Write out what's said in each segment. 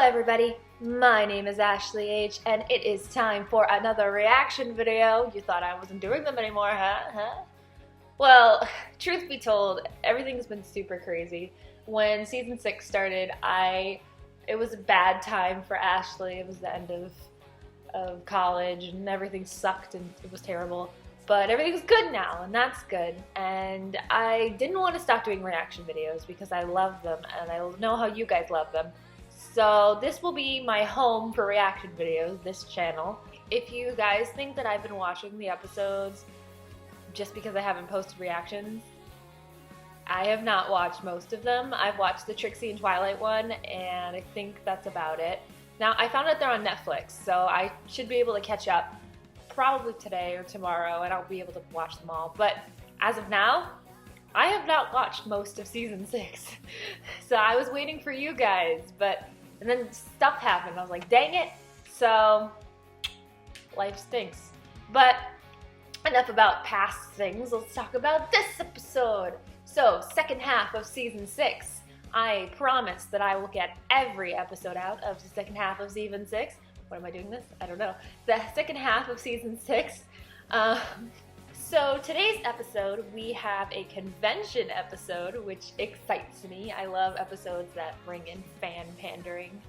everybody, my name is AshleyH, and it is time for another reaction video. You thought I wasn't doing them anymore, huh? Well, truth be told, everything's been super crazy. When season 6 started, it was a bad time for Ashley. It was the end of college, and everything sucked, and it was terrible. But everything's good now, and that's good. And I didn't want to stop doing reaction videos because I love them, and I know how you guys love them. So this will be my home for reaction videos, this channel. If you guys think that I've been watching the episodes just because I haven't posted reactions, I have not watched most of them. I've watched the Trixie and Twilight one, and I think that's about it. Now, I found out they're on Netflix, so I should be able to catch up probably today or tomorrow, and I'll be able to watch them all. But as of now, I have not watched most of season 6. So I was waiting for you guys, and then stuff happened. I was like, dang it. So life stinks. But enough about past things. Let's talk about this episode. So second half of season 6. I promise that I will get every episode out of the second half of season 6. What am I doing this? I don't know. The second half of season 6. So today's episode, we have a convention episode, which excites me. I love episodes that bring in fan pandering.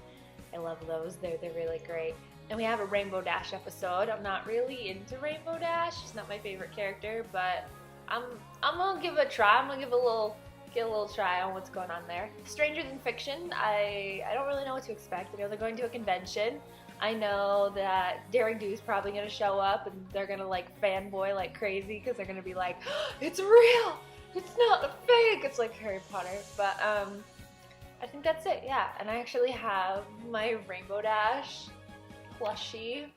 I love those. They're really great. And we have a Rainbow Dash episode. I'm not really into Rainbow Dash. She's not my favorite character, but I'm gonna give it a try. I'm gonna get a little try on what's going on there. Stranger Than Fiction. I don't really know what to expect. I know they're going to a convention. I know that Daring Do is probably going to show up, and they're going to like fanboy like crazy because they're going to be like, oh, it's real! It's not fake! It's like Harry Potter. But I think that's it, yeah. And I actually have my Rainbow Dash plushie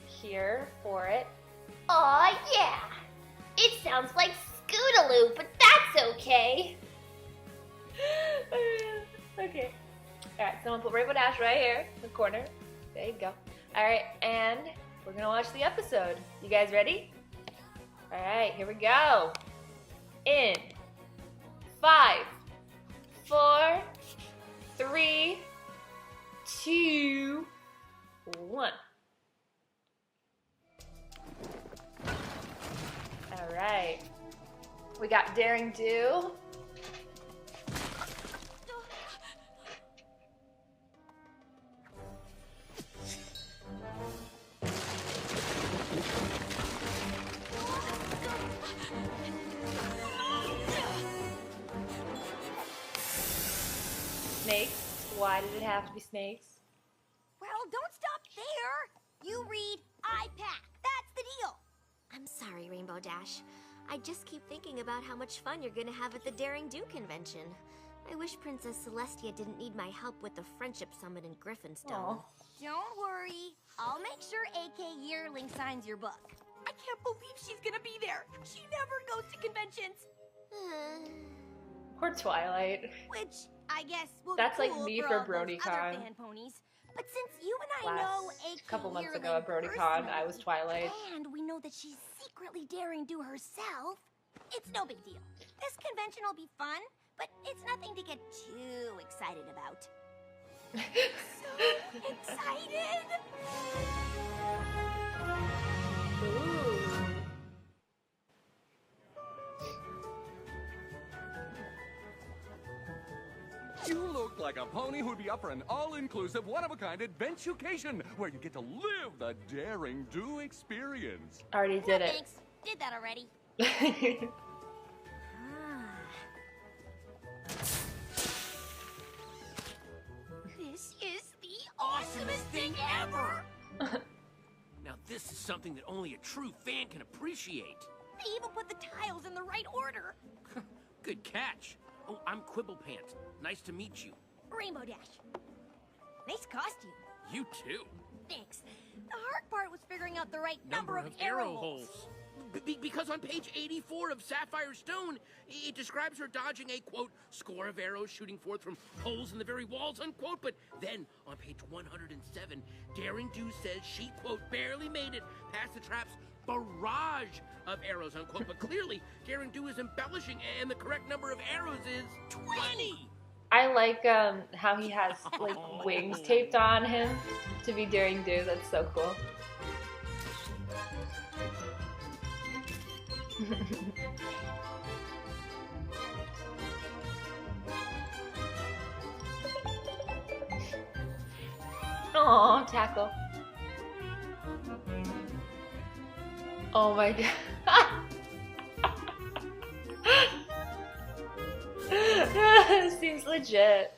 here for it. Aw, yeah! It sounds like Scootaloo, but that's okay. Okay. Alright, so I'm going to put Rainbow Dash right here in the corner. There you go. Alright, and we're going to watch the episode. You guys ready? Alright, here we go. In 5, 4, 3, 2, 1. Alright. We got Daring Do. Snakes? Why did it have to be snakes? Well, don't stop there. You read, I pack. That's the deal. I'm sorry, Rainbow Dash. I just keep thinking about how much fun you're gonna have at the Daring Do convention. I wish Princess Celestia didn't need my help with the Friendship Summit in Griffinstone. Aww. Don't worry. I'll make sure AK Yearling signs your book. I can't believe she's gonna be there. She never goes to conventions. Poor Twilight. Which, I guess, will That's be like cool me for for all those BronyCon. other fan ponies. But since you and I know AK A couple months Yearling ago at BronyCon, I was personally, Twilight. and we know that she's secretly Daring Do herself, it's no big deal. This convention will be fun, but it's nothing to get too excited about. So excited! Ooh. You look like a pony who'd be up for an all-inclusive, one-of-a-kind adventucation where you get to live the Daring Do experience. Already did No, it. thanks. Did that already. This is the awesomest thing ever! Now this is something that only a true fan can appreciate. They even put the tiles in the right order. Good catch. Oh, I'm Quibblepants. Nice to meet you. Rainbow Dash. Nice costume. You too. Thanks. The hard part was figuring out the right number of arrow holes. Because on page 84 of Sapphire Stone, it describes her dodging a, quote, score of arrows shooting forth from holes in the very walls, unquote. But then, on page 107, Daring Do says she, quote, barely made it past the trap's barrage of arrows, unquote. But clearly, Daring Do is embellishing, and the correct number of arrows is 20! I like how he has like wings taped on him to be Daring Do. That's so cool. Oh, tackle. Oh my god. Seems legit.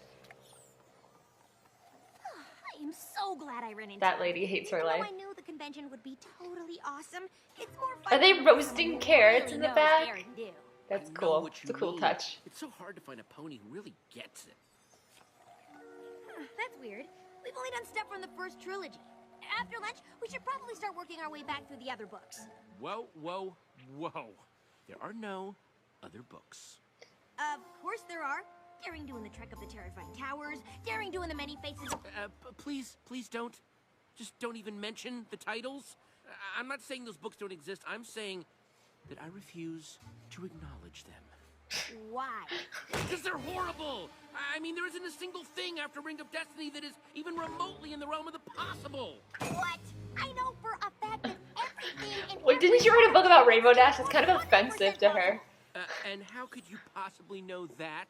I am so glad I ran into That lady hates her Even though life. I knew the convention would be totally awesome. It's more Are fun. they when roasting someone who carrots really in the knows back? daring do. That's I know cool. what It's a you cool mean. touch. It's so hard to find a pony who really gets it. That's weird. We've only done stuff from the first trilogy. After lunch, we should probably start working our way back through the other books. Whoa, whoa, whoa. There are no other books. Of course there are. Daring Do in the Trek up the Terrifying Towers. Daring Do in the Many Faces of... Please don't. Just don't even mention the titles. I'm not saying those books don't exist. I'm saying that I refuse to acknowledge them. Why? Because they're horrible! I mean, there isn't a single thing after Ring of Destiny that is even remotely in the realm of the possible. What? I know for a fact that everything in Wait, didn't you write a book about Rainbow Dash? It's kind of offensive to her. And how could you possibly know that?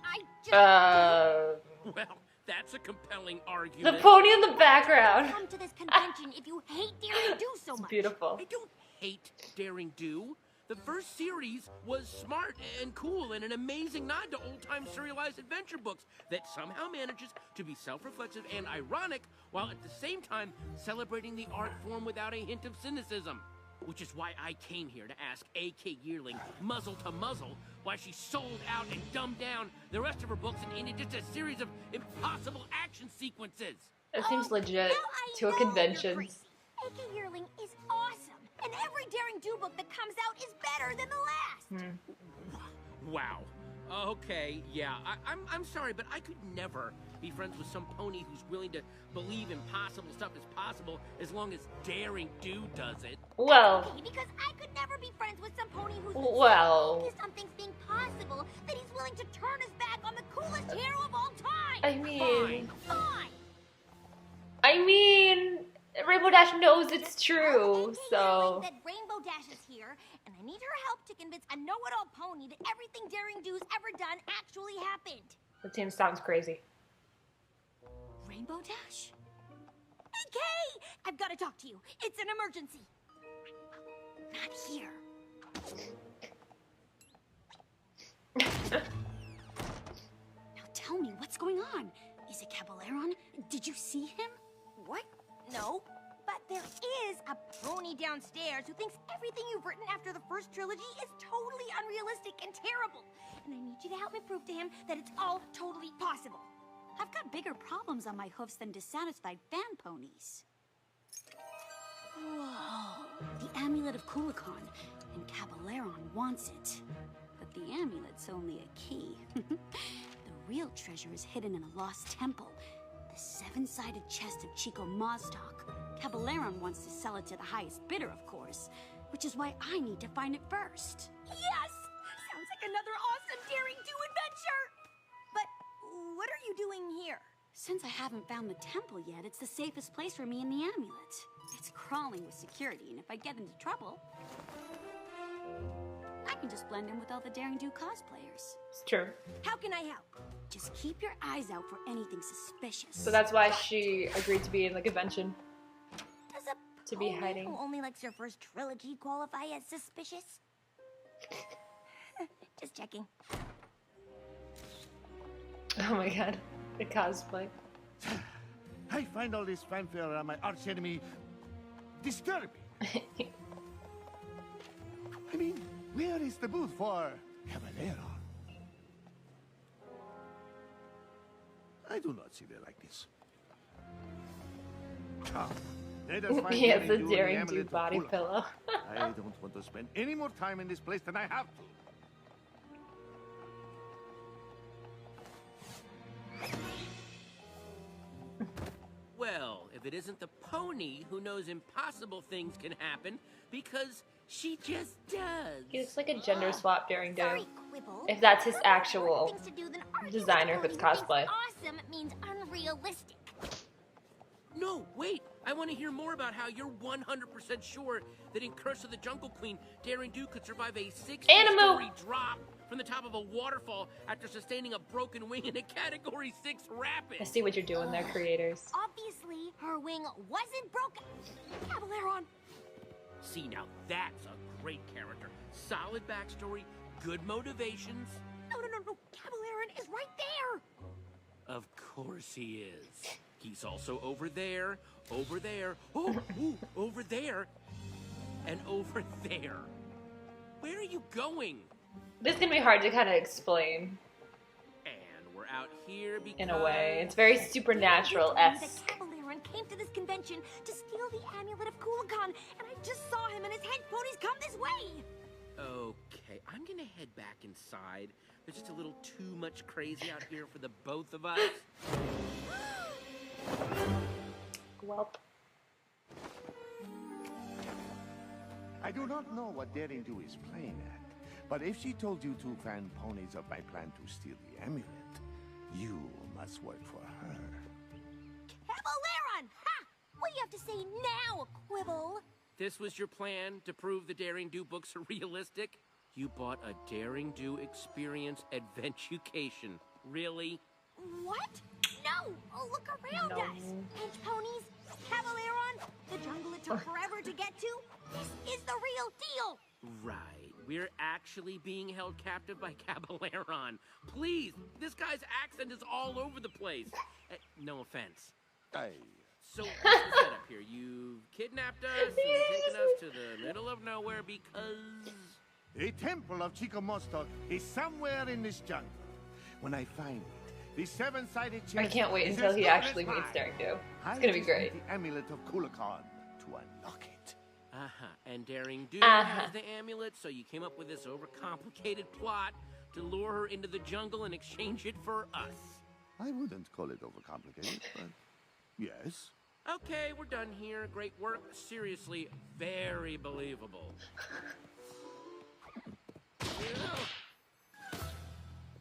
I just Well, that's a compelling The argument. pony in the background. come to this convention if you hate Daring Do so much. Beautiful. I don't hate Daring Do. The first series was smart and cool and an amazing nod to old-time serialized adventure books that somehow manages to be self-reflexive and ironic while at the same time celebrating the art form without a hint of cynicism. Which is why I came here to ask A.K. Yearling, muzzle to muzzle, why she sold out and dumbed down the rest of her books and into just a series of impossible action sequences. It seems legit Now I to a know convention. you're crazy. A.K. Yearling is awesome, and every Daring Do book that comes out is better than the last. Wow. Okay, yeah, I'm sorry, but I could never be friends with some pony who's willing to believe impossible stuff is possible as long as Daring Do does it. Well, Okay, because I could never be friends with some pony who's Well. so focused on things being possible that he's willing to turn his back on the coolest hero of all time. I mean, Fine. Rainbow Dash knows it's true, Well, A.K. so. Yearling said Rainbow Dash is here, and I need her help to convince a know-it-all pony that everything Daring Do's ever done actually happened. That team sounds crazy. Rainbow Dash? A.K. I've got to talk to you. It's an emergency. Not here. Now tell me, what's going on? Is it Caballeron? Did you see him? What? No. But there is a pony downstairs who thinks everything you've written after the first trilogy is totally unrealistic and terrible. And I need you to help me prove to him that it's all totally possible. I've got bigger problems on my hoofs than dissatisfied fan ponies. Whoa, the amulet of Kulikon, and Caballeron wants it. But the amulet's only a key. The real treasure is hidden in a lost temple, the seven-sided chest of Chico Maztok. Caballeron wants to sell it to the highest bidder, of course, which is why I need to find it first. Yes! Sounds like another awesome Daring Do adventure! But what are you doing here? Since I haven't found the temple yet, it's the safest place for me and the amulet. It's crawling with security, and if I get into trouble, I can just blend in with all the Daring Do cosplayers. It's true. How can I help? Just keep your eyes out for anything suspicious. So that's why she agreed to be in the convention. Does a To be pony hiding. who only likes your first trilogy qualify as suspicious? Just checking. Oh my god. The cosplay. I find all this fanfare around my arch enemy disturbing. I mean, where is the booth for Caballero? I do not see them like this. Come, let us find He has a Daring Do and the Daring Do amulet of body Kula. pillow. I don't want to spend any more time in this place than I have to. Well, if it isn't the pony who knows impossible things can happen because she just does. He looks like a gender swap Daring Do. Sorry, Quibble. If that's his There are more actual things to do than designer if it's cosplay. Awesome means unrealistic. No, wait. I want to hear more about how you're 100% sure that in Curse of the Jungle Queen, Daring Do could survive a 60-story drop from the top of a waterfall after sustaining a broken wing in a Category 6 rapid. I see what you're doing there, creators. Obviously, her wing wasn't broken. Caballero. See, now that's a great character. Solid backstory, good motivations. No. Caballero is right there. Of course he is. He's also over there, oh, ooh, over there, and over there. Where are you going? This is gonna be hard to kind of explain. And we're out here because... In a way, it's very supernatural-esque. Caballero came to this convention to steal the amulet of Kukulkan, and I just saw him and his hench ponies come this way. Okay, I'm gonna head back inside. There's just a little too much crazy out here for the both of us. Welp. I do not know what Daring Do is playing at, but if she told you two fan ponies of my plan to steal the amulet, you must work for her. Caballero! Ha! What do you have to say now, Quibble? This was your plan to prove the Daring Do books are realistic? You bought a Daring Do experience adventucation. Really? What? No! Oh, look around us! Hench ponies, Caballero, the jungle it took forever to get to. This is the real deal! Right. We're actually being held captive by Caballero. Please, this guy's accent is all over the place. No offense. So what's the setup here? You've kidnapped us and taken us to the middle of nowhere because... The temple of Chico-Mostok is somewhere in this jungle. When I find it, the seven-sided chest... I can't wait until he actually meets Daring Do. It's gonna be great. The amulet of Kukulkan to unlock it. And Daring Do has the amulet, so you came up with this overcomplicated plot to lure her into the jungle and exchange it for us. I wouldn't call it overcomplicated, but yes. Okay, we're done here. Great work. Seriously, very believable.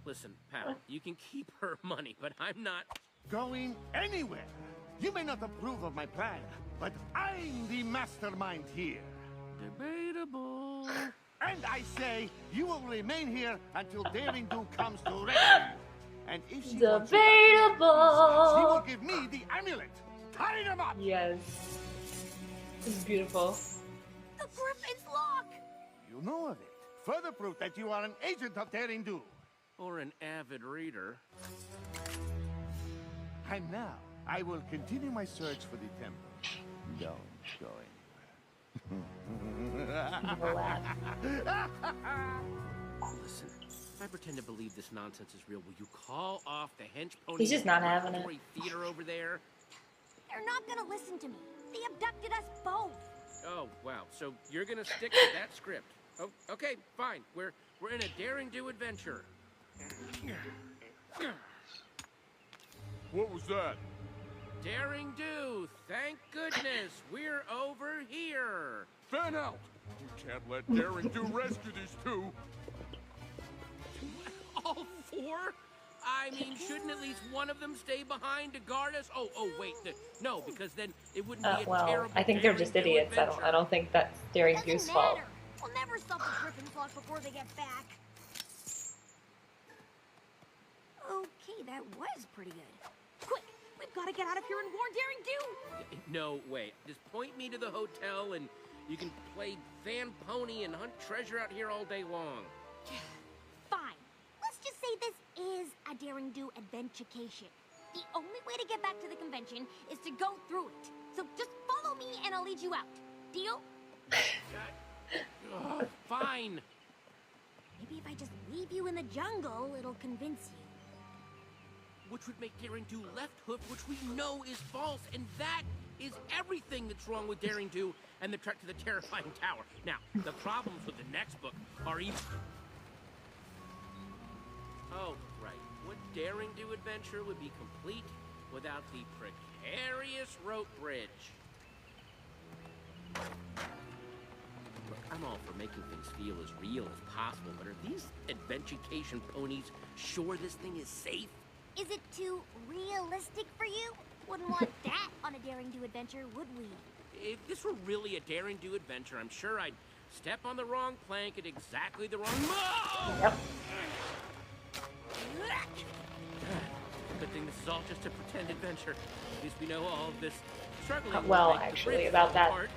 Listen, pal, you can keep her money, but I'm not going anywhere. You may not approve of my plan, but I'm the mastermind here. Debatable. And I say you will remain here until Daring Do comes to rescue. And if she wants you back, she will give me the amulet. Tie them up. Yes. This is beautiful. The Griffin's lock. You know of it. Further proof that you are an agent of Daring Do. Or an avid reader. And now, I will continue my search for the temple. Don't go anywhere. Listen, if I pretend to believe this nonsense is real, will you call off the hench pony? He's just not having it. Theater over there? They're not gonna listen to me. They abducted us both. Oh, wow. So you're gonna stick to that script. Oh, okay, fine. We're in a Daring Do adventure. What was that? Daring Do, thank goodness, we're over here. Fan out! You can't let Daring Do rescue these two. All four? I mean, shouldn't at least one of them stay behind to guard us? Oh, wait, no, because then it wouldn't be a terrible I think they're just idiots. I don't think that's Daring Do's fault. We'll never stop the Griffin's lock before they get back. Okay, that was pretty good. Quick, we've got to get out of here and warn Daring Do. No, wait. Just point me to the hotel and you can play Van Pony and hunt treasure out here all day long. Fine. Let's just say this is a Daring Do adventurecation. The only way to get back to the convention is to go through it. So just follow me and I'll lead you out. Deal? Fine. Maybe if I just leave you in the jungle, it'll convince you. Which would make Daring Do left hoof, which we know is false, and that is everything that's wrong with Daring Do and the trek to the terrifying tower. Now, the problems with the next book are even... Oh, right. What Daring Do adventure would be complete without the precarious rope bridge? Look, I'm all for making things feel as real as possible, but are these adventurecation ponies sure this thing is safe? Is it too realistic for you? Wouldn't want that on a daring do adventure, would we? If this were really a daring do adventure, I'm sure I'd step on the wrong plank at exactly the wrong moment. Yep. Good thing this is all just a pretend adventure. At least we know all of this struggling. Well, will make the actually, bridge about fall that. apart.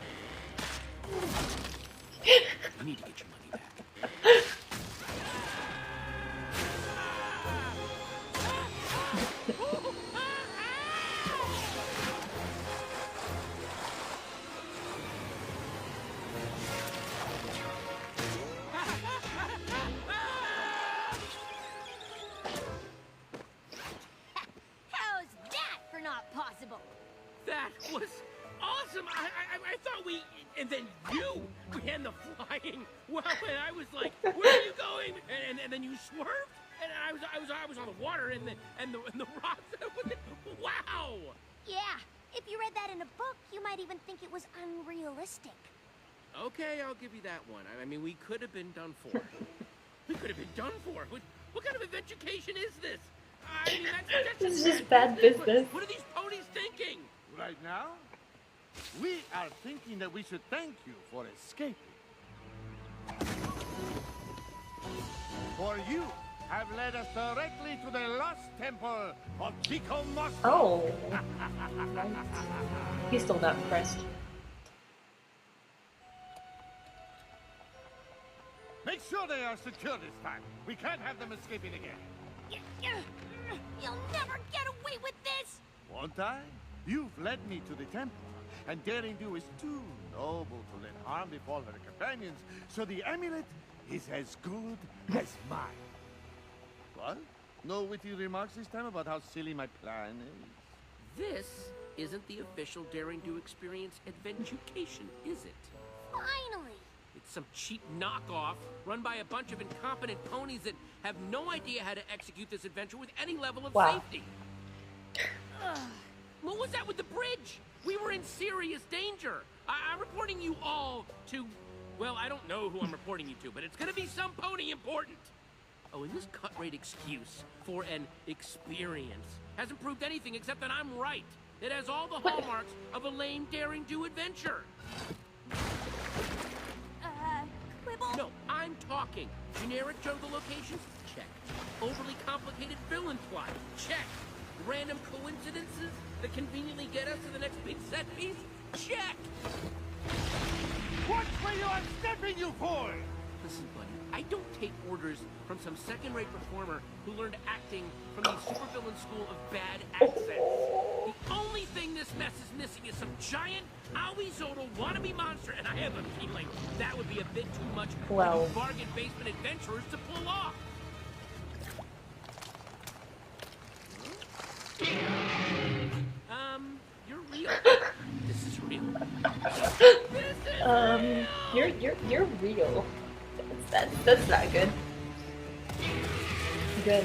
You need to get your money back. How's that for not possible? That was awesome! I thought we... And then you began the flying. Well, and I was like, where are you going? And then you swerved, and I was on the water, and the rocks. Wow! Yeah, if you read that in a book, you might even think it was unrealistic. Okay, I'll give you that one. I mean, we could have been done for. We could have been done for. What kind of adventurecation is this? I mean, that's This is just bad business. What are these ponies thinking? Right now, we are thinking that we should thank you for escaping. For you have led us directly to the lost temple of Chico Moscow. Oh. He's still not impressed. Make sure they are secure this time. We can't have them escaping again. You'll never get away with this! Won't I? You've led me to the temple, and Daring Do is too noble to let harm befall her companions, so the amulet is as good as mine. What? No witty remarks this time about how silly my plan is? This isn't the official Daring Do Experience Adventucation, is it? Finally! It's some cheap knockoff run by a bunch of incompetent ponies that have no idea how to execute this adventure with any level of Wow. safety. What was that with the bridge? We were in serious danger. I'm reporting you all to... Well, I don't know who I'm reporting you to, but it's gonna be some pony important. Oh, and this cut-rate excuse for an experience hasn't proved anything except that I'm right. It has all the hallmarks of a lame Daring Do adventure. Quibble? No, I'm talking. Generic jungle locations? Check. Overly complicated villain plot? Check. Random coincidences that conveniently get us to the next big set piece? Check. Watch where you are stepping, you fool! Listen, buddy, I don't take orders from some second-rate performer who learned acting from the supervillain school of bad accents. The only thing this mess is missing is some giant, Aoi-Zodal wannabe monster, and I have a feeling that would be a bit too much for Well. you bargain basement adventurers to pull off. You're real. This is real. You're real. That's not good. Good.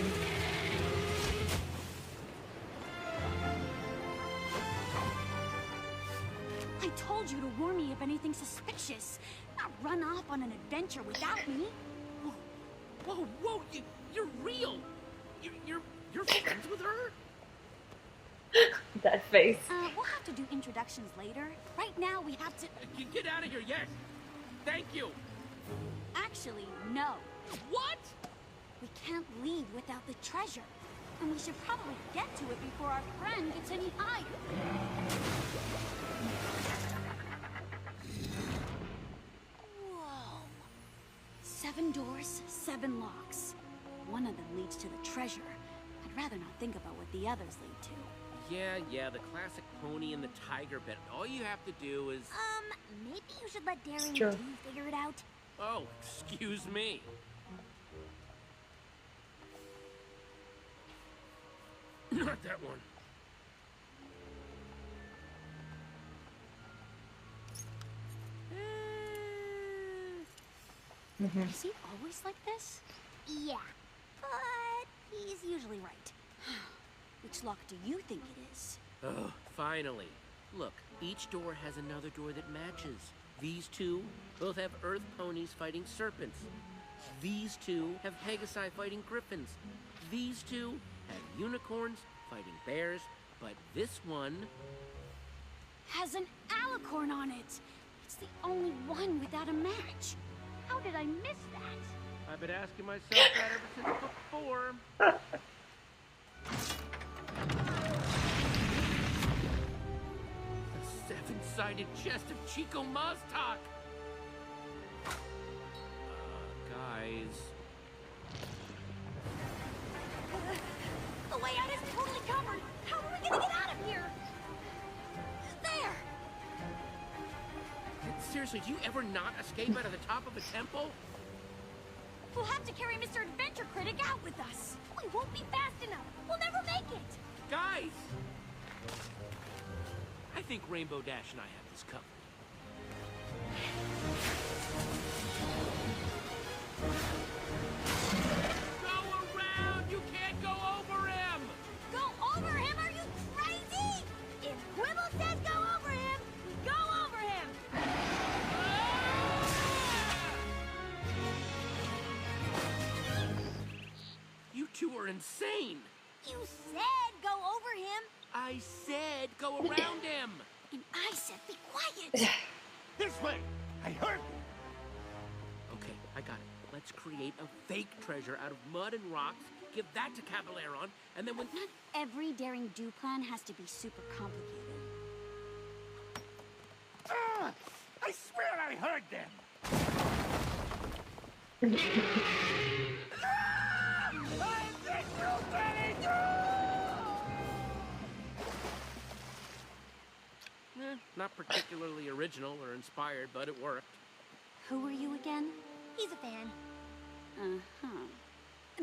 I told you to warn me if anything suspicious. Not run off on an adventure without me. Whoa, you're real. You're friends with her? That face. We'll have to do introductions later. Right now, we have to... Get out of here, yes. Thank you. Actually, no. What? We can't leave without the treasure. And we should probably get to it before our friend gets any higher. Whoa. 7 doors, 7 locks. One of them leads to the treasure. I'd rather not think about what the others lead to. Yeah, the classic pony and the tiger bit. All you have to do is... Maybe you should let Daring True. Do figure it out. Oh, excuse me. Not that one. Is he always like this? Yeah, but he's usually right. Which lock do you think it is? Oh, finally. Look, each door has another door that matches. These two both have earth ponies fighting serpents. These two have Pegasi fighting griffins. These two have unicorns fighting bears, but this one Has an alicorn on it. It's the only one without a match. How did I miss that? I've been asking myself that ever since book 4. The 7-sided chest of Chico Maztak. Guys. The way out is totally covered. How are we gonna get out of here? There! Seriously, do you ever not escape out of the top of a temple? We'll have to carry Mr. Adventure Critic out with us. We won't be fast enough. We'll never make it. Guys! I think Rainbow Dash and I have this covered. Go around! You can't go over him! Go over him? Are you crazy? If Quibble says go over him, we go over him. You two are insane! You said go over him. I said go around him! And I said be quiet. This way! I heard you! Okay, I got it. Let's create a fake treasure out of mud and rocks, give that to Caballero, and then when... Not every daring do plan has to be super complicated. Ah! I swear I heard them! Ah! I did you, Danny Not particularly original or inspired, but it worked. Who are you again? He's a fan. Uh-huh.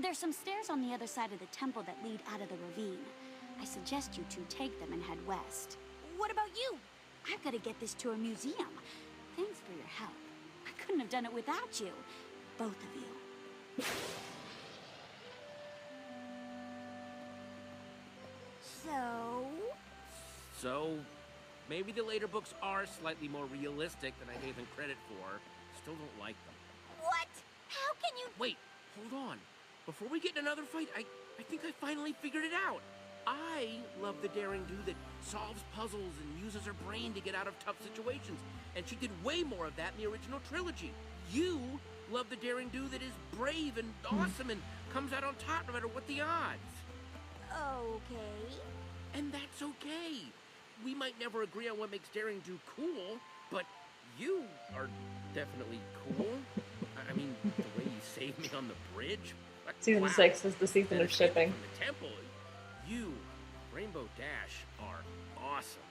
There's some stairs on the other side of the temple that lead out of the ravine. I suggest you two take them and head west. What about you? I've got to get this to a museum. Thanks for your help. I couldn't have done it without you. Both of you. So, maybe the later books are slightly more realistic than I gave them credit for. Still don't like them. What? How can you... Wait, hold on. Before we get in another fight, I think I finally figured it out. I love the daring do that solves puzzles and uses her brain to get out of tough situations. And she did way more of that in the original trilogy. You love the daring do that is brave and awesome and comes out on top no matter what the odds. Okay. And that's okay. We might never agree on what makes daring do cool, but you are definitely cool. I mean, the way you saved me on the bridge. Season 6 is the season of shipping. From the temple. You, Rainbow Dash, are awesome.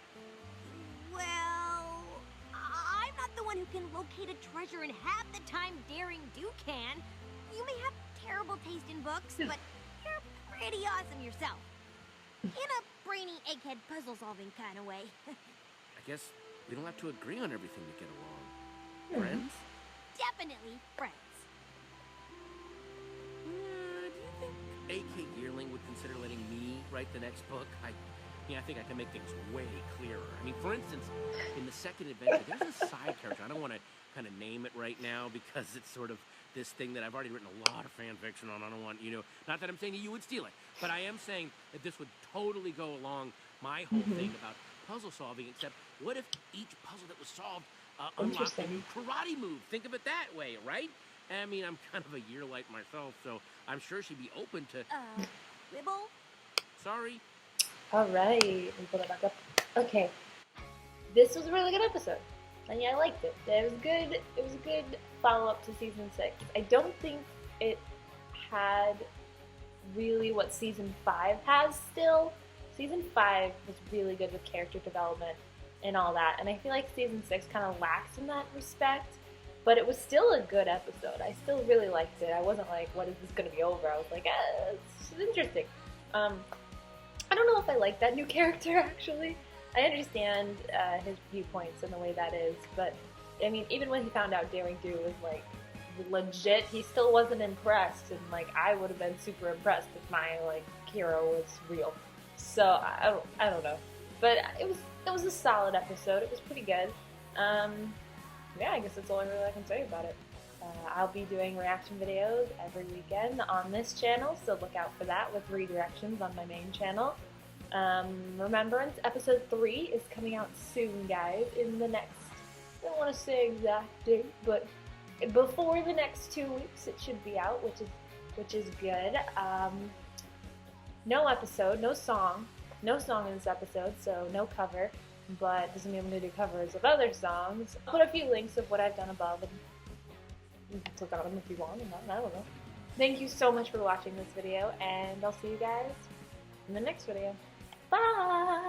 Well, I'm not the one who can locate a treasure in half the time Daring Do can. You may have terrible taste in books, but you're pretty awesome yourself. In a brainy egghead puzzle-solving kind of way. I guess we don't have to agree on everything to get along. Friends? Definitely friends. Do you think A.K. Yearling would consider letting me write the next book? I think I can make things way clearer. I mean, for instance, in the second adventure, there's a side character. I don't want to kind of name it right now because it's sort of this thing that I've already written a lot of fan fiction on. I don't want, not that I'm saying that you would steal it, but I am saying that this would totally go along my whole thing about puzzle solving, except what if each puzzle that was solved unlocked a new karate move? Think of it that way, right? I mean, I'm kind of a year light myself, so I'm sure she'd be open to... Wibble? Alright, Sorry. let me pull that back up. Okay. This was a really good episode. And yeah, I liked it. It was good. It was a good follow-up to Season 6. I don't think it had really what Season 5 has still. Season 5 was really good with character development and all that. And I feel like Season 6 kind of lacks in that respect. But it was still a good episode. I still really liked it. I wasn't like, what is this going to be over? I was like, it's interesting. I don't know if I like that new character, actually. I understand his viewpoints and the way that is, but, I mean, even when he found out Daring Do was, like, legit, he still wasn't impressed, and, like, I would have been super impressed if my, like, hero was real. So, I don't know. But it was a solid episode. It was pretty good. yeah, I guess that's all I really can say about it. I'll be doing reaction videos every weekend on this channel, so look out for that with redirections on my main channel. Remembrance episode 3 is coming out soon, guys, in the next, I don't want to say exact date, but before the next 2 weeks it should be out, which is good. No episode, no song in this episode, so no cover, but doesn't mean I'm going to do covers of other songs. I'll put a few links of what I've done above, and you can click on them if you want, and I don't know. Thank you so much for watching this video, and I'll see you guys in the next video. Bye!